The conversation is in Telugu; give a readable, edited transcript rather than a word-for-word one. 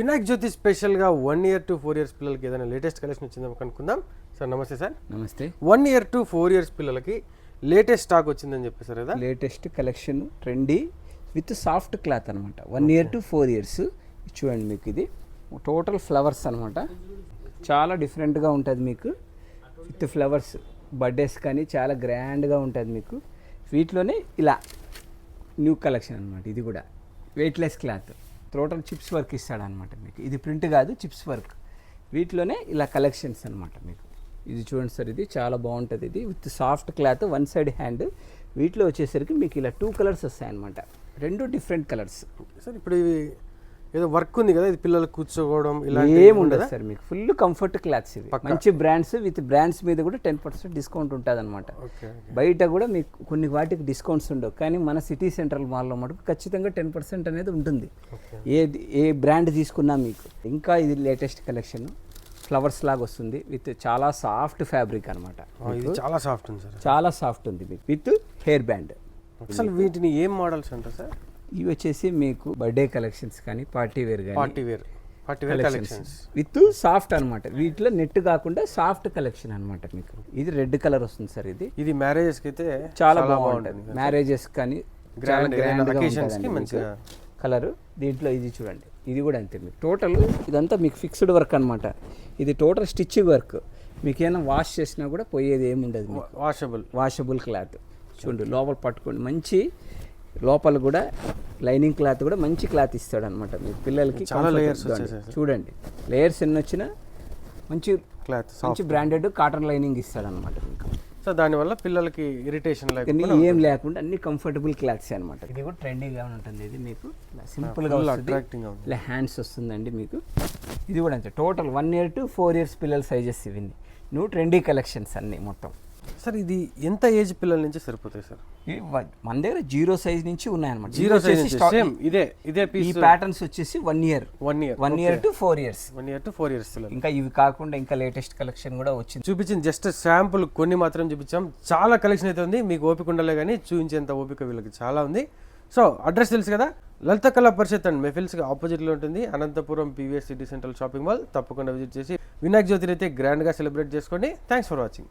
వినాయక్ జ్యోతి స్పెషల్గా 1 year to 4 years పిల్లలకి ఏదైనా లేటెస్ట్ కలెక్షన్ వచ్చిందేమో కనుక్కుందాం. సార్ నమస్తే సార్. నమస్తే. 1 year to 4 years పిల్లలకి లేటెస్ట్ స్టాక్ వచ్చిందని చెప్పేసారు కదా. Latest collection trendy with soft cloth అనమాట. 1 year to 4 years చూడండి. మీకు ఇది టోటల్ ఫ్లవర్స్ అనమాట. చాలా డిఫరెంట్గా ఉంటుంది మీకు. విత్ ఫ్లవర్స్ బర్త్డేస్ కానీ చాలా గ్రాండ్గా ఉంటుంది మీకు. వీటిలోనే ఇలా న్యూ కలెక్షన్ అనమాట. ఇది కూడా weightless cloth, total chips work ఇస్తాడనమాట మీకు. ఇది ప్రింట్ కాదు, చిప్స్ వర్క్. వీటిలోనే ఇలా కలెక్షన్స్ అనమాట మీకు. ఇది చూడండి సార్, ఇది చాలా బాగుంటుంది. ఇది with soft cloth, 1 side hand. వీటిలో వచ్చేసరికి మీకు ఇలా 2 colors వస్తాయన్నమాట. 2 different కలర్స్. సార్ ఇప్పుడు ఇవి ఏదో వర్క్ ఉంది కదా, ఇది పిల్లలు కూర్చోవడం ఇలా ఏముండదు సార్ మీకు. ఫుల్ కంఫర్ట్ క్లాత్స్ ఇవి. మంచి బ్రాండ్స్, విత్ బ్రాండ్స్ మీద కూడా 10% డిస్కౌంట్ ఉంటుంది అనమాట. బయట కూడా మీకు కొన్ని వాటికి డిస్కౌంట్స్ ఉండవు, కానీ మన సిటీ సెంట్రల్ మాల్లో మటుకు ఖచ్చితంగా 10% అనేది ఉంటుంది. ఏ బ్రాండ్ తీసుకున్నా మీకు. ఇంకా ఇది లేటెస్ట్ కలెక్షన్, ఫ్లవర్స్ లాగా వస్తుంది విత్ చాలా సాఫ్ట్ ఫ్యాబ్రిక్ అనమాట. ఇది చాలా సాఫ్ట్ ఉంది సార్. చాలా సాఫ్ట్ ఉంది మీకు, విత్ హెయిర్ బ్యాండ్. అసలు వీటిని ఏం మోడల్స్ అంటారు సార్? ఇవి వచ్చేసి మీకు బర్త్డే కలెక్షన్స్ కానీ, పార్టీ వేర్ కానీ, party wear collections with soft అనమాట. వీటిలో నెట్ కాకుండా సాఫ్ట్ కలెక్షన్ అనమాట మీకు. ఇది రెడ్ కలర్ వస్తుంది సార్. ఇది మ్యారేజెస్ కి అయితే చాలా బాగుంటుంది. మ్యారేజెస్ కానీ చాలా గ్రాండ్ మంచిగా కలర్. దీంట్లో ఇది చూడండి, ఇది కూడా అంతే మీకు. టోటల్ ఇదంతా మీకు ఫిక్స్డ్ వర్క్ అనమాట. ఇది టోటల్ స్టిచ్ వర్క్. మీకు ఏమైనా వాష్ చేసినా కూడా పోయేది ఏముండదు. Washable cloth. చూడండి, లోపల పట్టుకోండి. మంచి లోపల కూడా లైనింగ్ క్లాత్ కూడా మంచి క్లాత్ ఇస్తాడు అనమాట మీ పిల్లలకి. చాలా లేయర్స్ చూడండి, లేయర్స్ ఎన్ని వచ్చినా మంచి క్లాత్, మంచి బ్రాండెడ్ కాటన్ లైనింగ్ ఇస్తాడు అనమాట మీకు. సో దానివల్ల పిల్లలకి ఇరిటేషన్ ఏం లేకుండా అన్ని కంఫర్టబుల్ క్లాత్స్ అనమాట. ఇది కూడా ట్రెండింగ్గా ఉంటుంది. ఇది మీకు సింపుల్గా అట్రాక్టింగ్ ఇలా హ్యాండ్స్ వస్తుందండి మీకు. ఇది కూడా అంతే. టోటల్ 1 year to 4 years పిల్లల సైజెస్ ఇవన్నీ. నువ్వు ట్రెండీ కలెక్షన్స్ అన్నీ మొత్తం. సార్ ఇది ఎంత ఏజ్ పిల్లల నుంచి సరిపోతాయి సార్? మన దగ్గర 0 size నుంచి ఉన్నాయన్నమాట. 0 size ఇదే పీస్. ఈ ప్యాటర్న్స్ వచ్చేసి 1 year to 4 years. 1 year to 4 years. ఇంకా ఇవి కాకుండా ఇంకా లేటెస్ట్ కలెక్షన్ కూడా వచ్చింది. చూపించింది జస్ట్ శాంపుల్ కొన్ని మాత్రం చూపించాం. చాలా కలెక్షన్ అయితే ఉంది. మీకు ఓపిక ఉండాలి, కానీ చూపించేంత ఓపిక వీళ్ళకి చాలా ఉంది. సో అడ్రస్ తెలుసు కదా, లలిత కళా పరిషత్ అండ్ మెఫిల్స్కి ఆపోజిట్లో ఉంటుంది. Anantapuram PVS city central shopping mall. తప్పకుండా విజిట్ చేసి వినాయక్ జ్యోతిని అయితే గ్రాండ్గా సెలబ్రేట్ చేసుకోండి. Thanks for watching.